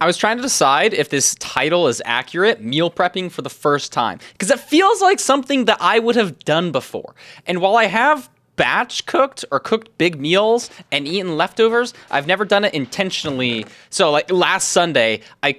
I was trying to decide if this title is accurate, meal prepping for the first time, because it feels like something that I would have done before. And while I have batch cooked or cooked big meals and eaten leftovers, I've never done it intentionally. So like last Sunday, I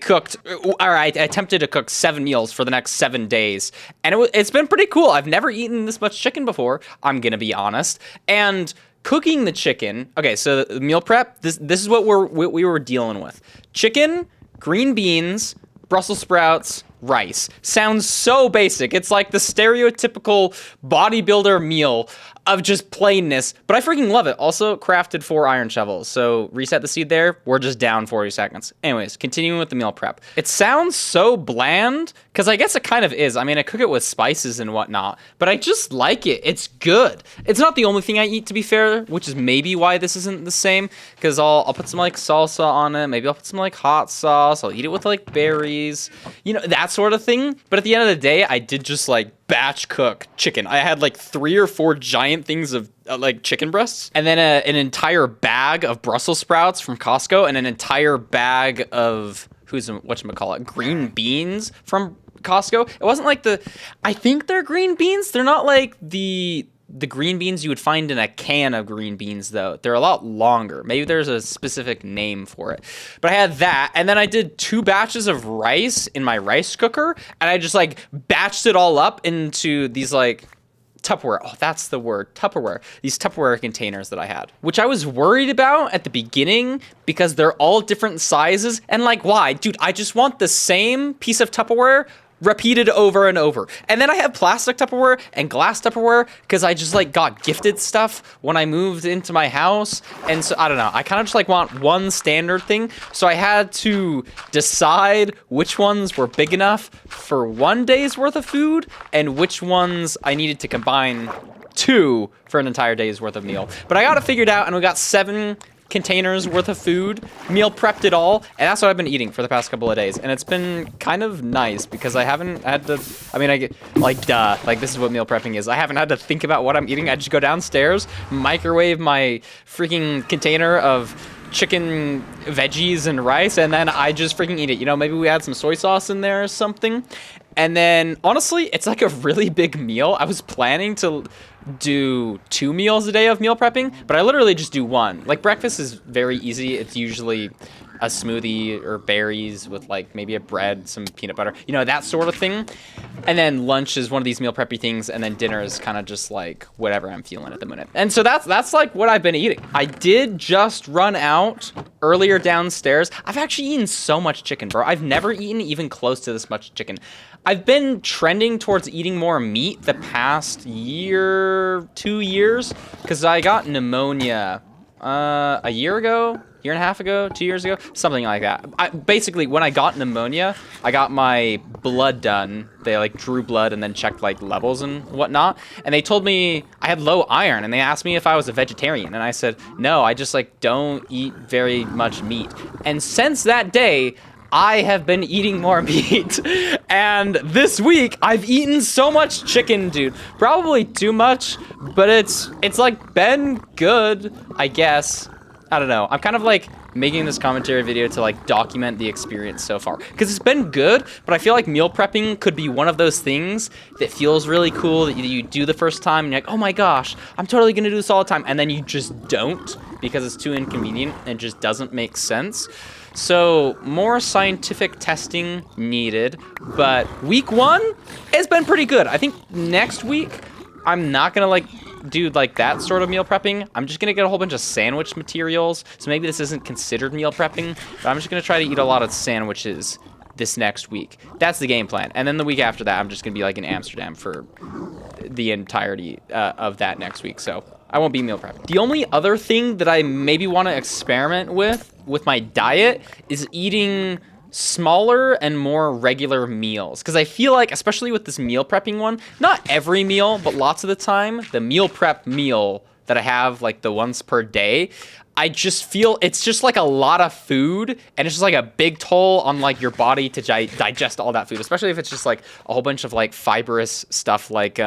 attempted to cook 7 meals for the next 7 days, and it's been pretty cool. I've never eaten this much chicken before, I'm gonna be honest. And cooking the chicken, okay, so the meal prep, this is what we were dealing with. Chicken, green beans, Brussels sprouts, rice. Sounds so basic. It's like the stereotypical bodybuilder meal of just plainness, but I freaking love it. Also crafted 4 iron shovels, so reset the seed there. We're just down 40 seconds. Anyways, continuing with the meal prep. It sounds so bland, because I guess it kind of is. I mean, I cook it with spices and whatnot, but I just like it. It's good. It's not the only thing I eat, to be fair, which is maybe why this isn't the same, because I'll put some like salsa on it. Maybe I'll put some like hot sauce. I'll eat it with like berries, you know, that sort of thing. But at the end of the day, I did just like batch cook chicken. I had like 3 or 4 giant things of like chicken breasts, and then an entire bag of Brussels sprouts from Costco, and an entire bag of green beans from Costco. It wasn't like I think they're green beans. They're not like the green beans you would find in a can of green beans, though. They're a lot longer. Maybe there's a specific name for it. But I had that, and then I did 2 batches of rice in my rice cooker, and I just like batched it all up into these like Tupperware. Oh, that's the word. Tupperware. These Tupperware containers that I had, which I was worried about at the beginning because they're all different sizes. And like, why? Dude, I just want the same piece of Tupperware repeated over and over. And then I have plastic Tupperware and glass Tupperware because I just like got gifted stuff when I moved into my house. And so I don't know, I kind of just like want one standard thing. So I had to decide which ones were big enough for 1 day's worth of food and which ones I needed to combine 2 for an entire day's worth of meal. But I got it figured out, and we got 7 containers worth of food, meal prepped it all, and that's what I've been eating for the past couple of days. And it's been kind of nice because I haven't had to, I mean, I get like, this is what meal prepping is. I haven't had to think about what I'm eating. I just go downstairs, microwave my freaking container of chicken, veggies, and rice, and then I just freaking eat it. You know, maybe we add some soy sauce in there or something. And then, honestly, it's like a really big meal. I was planning to do 2 meals a day of meal prepping, but I literally just do 1. Like, breakfast is very easy. It's usually a smoothie or berries with like maybe a bread, some peanut butter, you know, that sort of thing. And then lunch is one of these meal preppy things, and then dinner is kind of just like whatever I'm feeling at the minute. And so that's like what I've been eating. I did just run out earlier downstairs. I've actually eaten so much chicken, bro. I've never eaten even close to this much chicken. I've been trending towards eating more meat the past 2 years, because I got pneumonia a year ago, year and a half ago, 2 years ago, something like that. Basically, when I got pneumonia, I got my blood done. They like drew blood and then checked like levels and whatnot. And they told me I had low iron, and they asked me if I was a vegetarian. And I said, no, I just like don't eat very much meat. And since that day, I have been eating more meat. And this week, I've eaten so much chicken, dude. Probably too much, but it's like been good, I guess. I don't know. I'm kind of like making this commentary video to like document the experience so far, because it's been good, but I feel like meal prepping could be one of those things that feels really cool that you do the first time and you're like, oh my gosh, I'm totally gonna do this all the time, and then you just don't because it's too inconvenient and just doesn't make sense. So more scientific testing needed, but week 1 has been pretty good. I think next week I'm not gonna like do like that sort of meal prepping. I'm just gonna get a whole bunch of sandwich materials. So maybe this isn't considered meal prepping, but I'm just gonna try to eat a lot of sandwiches this next week. That's the game plan. And then the week after that, I'm just gonna be like in Amsterdam for the entirety of that next week. So I won't be meal prepping. The only other thing that I maybe want to experiment with my diet is eating smaller and more regular meals, because I feel like, especially with this meal prepping one, not every meal, but lots of the time, the meal prep meal that I have like the once per day, I just feel it's just like a lot of food, and it's just like a big toll on like your body to digest all that food, especially if it's just like a whole bunch of like fibrous stuff like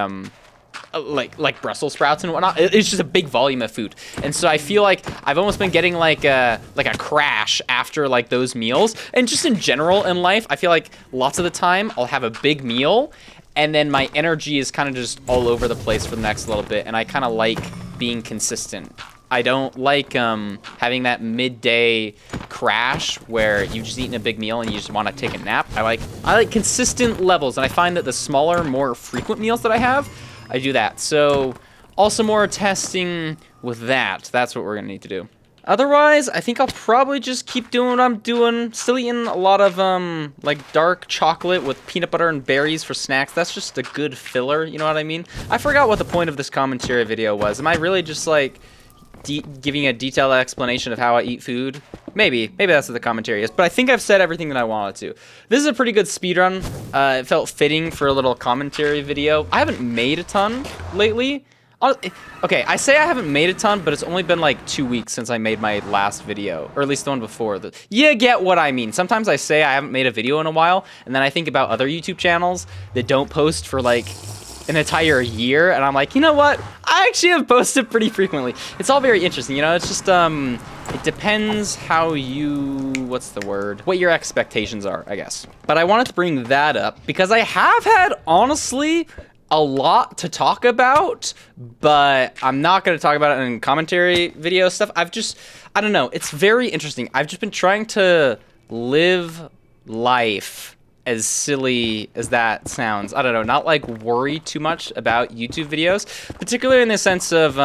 like Brussels sprouts and whatnot. It's just a big volume of food, and so I feel like I've almost been getting like a crash after like those meals. And just in general in life, I feel like lots of the time I'll have a big meal, and then my energy is kind of just all over the place for the next little bit, and I kind of like being consistent. I don't like having that midday crash where you've just eaten a big meal and you just want to take a nap. I like consistent levels, and I find that the smaller, more frequent meals that I have, I do that. So also more testing with that. That's what we're gonna need to do. Otherwise, I think I'll probably just keep doing what I'm doing. Still eating a lot of like dark chocolate with peanut butter and berries for snacks. That's just a good filler, you know what I mean? I forgot what the point of this commentary video was. Am I really just like giving a detailed explanation of how I eat food? Maybe that's what the commentary is, but I think I've said everything that I wanted to. This is a pretty good speedrun. It felt fitting for a little commentary video. I haven't made a ton lately. Okay, I say I haven't made a ton, but it's only been like 2 weeks since I made my last video, or at least the one before. You get what I mean. Sometimes I say I haven't made a video in a while, and then I think about other YouTube channels that don't post for like an entire year, and I'm like, you know what? I actually have posted pretty frequently. It's all very interesting, you know? It's just, it depends how what your expectations are, I guess. But I wanted to bring that up because I have had, honestly, a lot to talk about, but I'm not going to talk about it in commentary video stuff. I don't know. It's very interesting. I've just been trying to live life, as silly as that sounds. I don't know, not like worry too much about YouTube videos, particularly in the sense of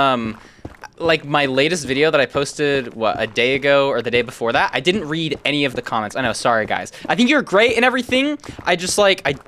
like my latest video that I posted, a day ago or the day before that, I didn't read any of the comments. I know, sorry guys. I think you're great and everything. I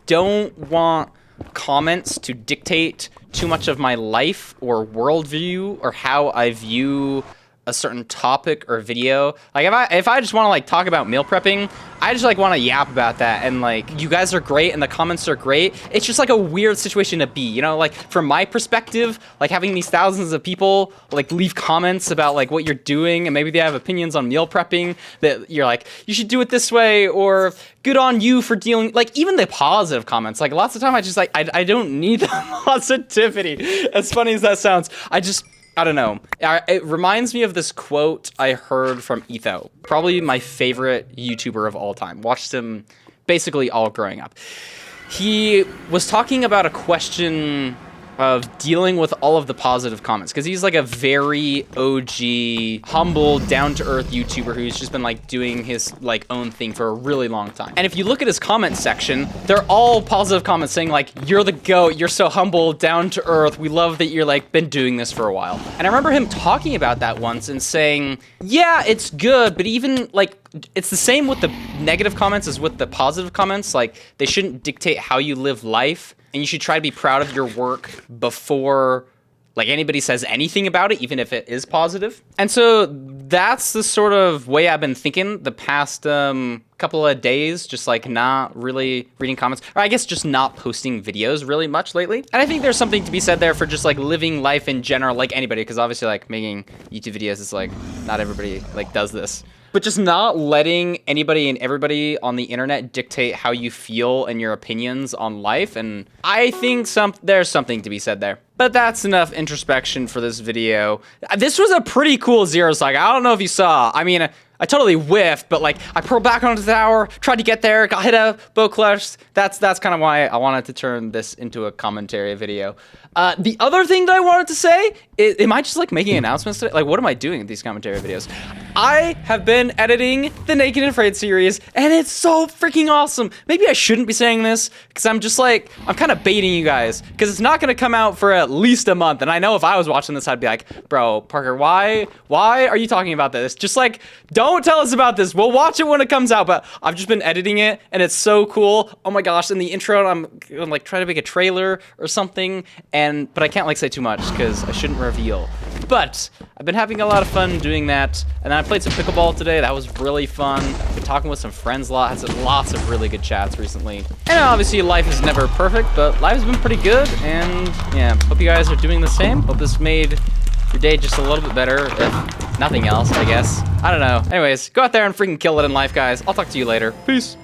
don't want comments to dictate too much of my life or worldview or how I view a certain topic or video. Like if I just want to like talk about meal prepping, I just like want to yap about that, and like you guys are great and the comments are great. It's just like a weird situation to be, you know, like from my perspective, like having these thousands of people like leave comments about like what you're doing, and maybe they have opinions on meal prepping that you're like, you should do it this way, or good on you for dealing, like even the positive comments, like lots of time I just like I don't need the positivity, as funny as that sounds. I don't know. It reminds me of this quote I heard from Etho, probably my favorite YouTuber of all time. Watched him basically all growing up. He was talking about a question of dealing with all of the positive comments, because he's like a very OG, humble, down-to-earth YouTuber who's just been like doing his like own thing for a really long time. And if you look at his comment section, they're all positive comments saying like, you're the GOAT, you're so humble, down-to-earth, we love that you're like been doing this for a while. And I remember him talking about that once and saying, yeah, it's good, but even like, it's the same with the negative comments as with the positive comments. Like, they shouldn't dictate how you live life, and you should try to be proud of your work before like anybody says anything about it, even if it is positive. And so that's the sort of way I've been thinking the past couple of days, just like not really reading comments, or I guess just not posting videos really much lately. And I think there's something to be said there for just like living life in general, like anybody, because obviously like making YouTube videos is like, not everybody like does this. But just not letting anybody and everybody on the internet dictate how you feel and your opinions on life. And I think there's something to be said there. But that's enough introspection for this video. This was a pretty cool zero cycle. I don't know if you saw. I mean, I totally whiffed, but like I pulled back onto the tower, tried to get there, got hit a bow clutch. That's kind of why I wanted to turn this into a commentary video. The other thing that I wanted to say is, am I just like making announcements today? Like, what am I doing in these commentary videos? I have been editing the Naked and Afraid series, and it's so freaking awesome. Maybe I shouldn't be saying this, because I'm just like, I'm kind of baiting you guys, because it's not going to come out for at least a month. And I know if I was watching this, I'd be like, bro, Parker, why are you talking about this? Just like, don't tell us about this. We'll watch it when it comes out. But I've just been editing it, and it's so cool. Oh my gosh, in the intro, I'm like trying to make a trailer or something, but I can't like say too much because I shouldn't reveal. But I've been having a lot of fun doing that, and then I played some pickleball today. That was really fun. Been talking with some friends a lot. Had lots of really good chats recently. And obviously life is never perfect, but life has been pretty good, and yeah, hope you guys are doing the same. Hope this made your day just a little bit better, if nothing else, I guess. I don't know. Anyways, go out there and freaking kill it in life, guys. I'll talk to you later. Peace.